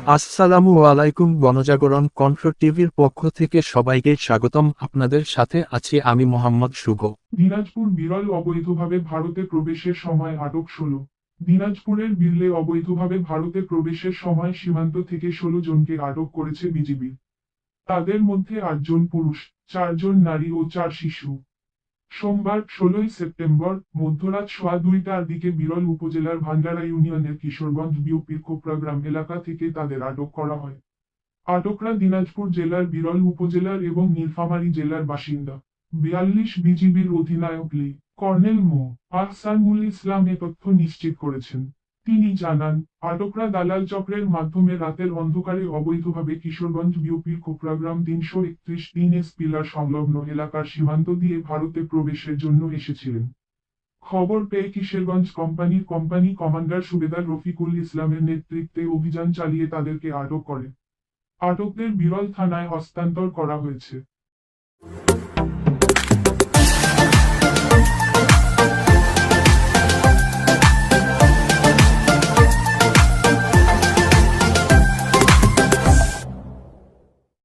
আসসালামু আলাইকুম। গণজাগরণ কণ্ঠ টিভির পক্ষ থেকে সবাইকে স্বাগতম। আপনাদের সাথে আছি আমি মোহাম্মদ শুভ। দিনাজপুর বিরল অবৈধভাবে ভারতে প্রবেশের সময় আটক ১৬। দিনাজপুরের বিরলে অবৈধভাবে ভারতে প্রবেশের সময় সীমান্ত থেকে ১৬ জনকে আটক করেছে বিজিবি। তাদের মধ্যে ৮ জন পুরুষ, ৪ জন নারী ও ৪ শিশু। সোমবার ১৬ই সেপ্টেম্বর মধ্যরাত সোয়া ২টার দিকে বিরল উপজেলার ভান্ডারা ইউনিয়নের কিশোরগঞ্জ বিওপির কোপড়াগ্রাম এলাকা থেকে তাদের আটক করা হয়। আটকরা দিনাজপুর জেলার বিরল উপজেলার এবং নীলফামারী জেলার বাসিন্দা। ৪২ বিজিবির অধিনায়ক লি কর্নেল মো. আহসানুল ইসলাম এ তথ্য নিশ্চিত করেছেন। তিনি জানান, আটকরা দালাল চক্রের মাধ্যমে রাতের অন্ধকারে অবৈধভাবে কিশোরগঞ্জ বিওপির কোপড়াগ্রাম ৩৩১ পিলার সংলগ্ন এলাকার সীমান্ত দিয়ে ভারতে প্রবেশের জন্য এসেছিলেন। খবর পেয়ে কিশোরগঞ্জ কোম্পানি কমান্ডার সুবেদার রফিকুল ইসলামের নেতৃত্বে অভিযান চালিয়ে তাদেরকে আটক করে। আটকদের বিরল থানায় হস্তান্তর করা হয়েছে।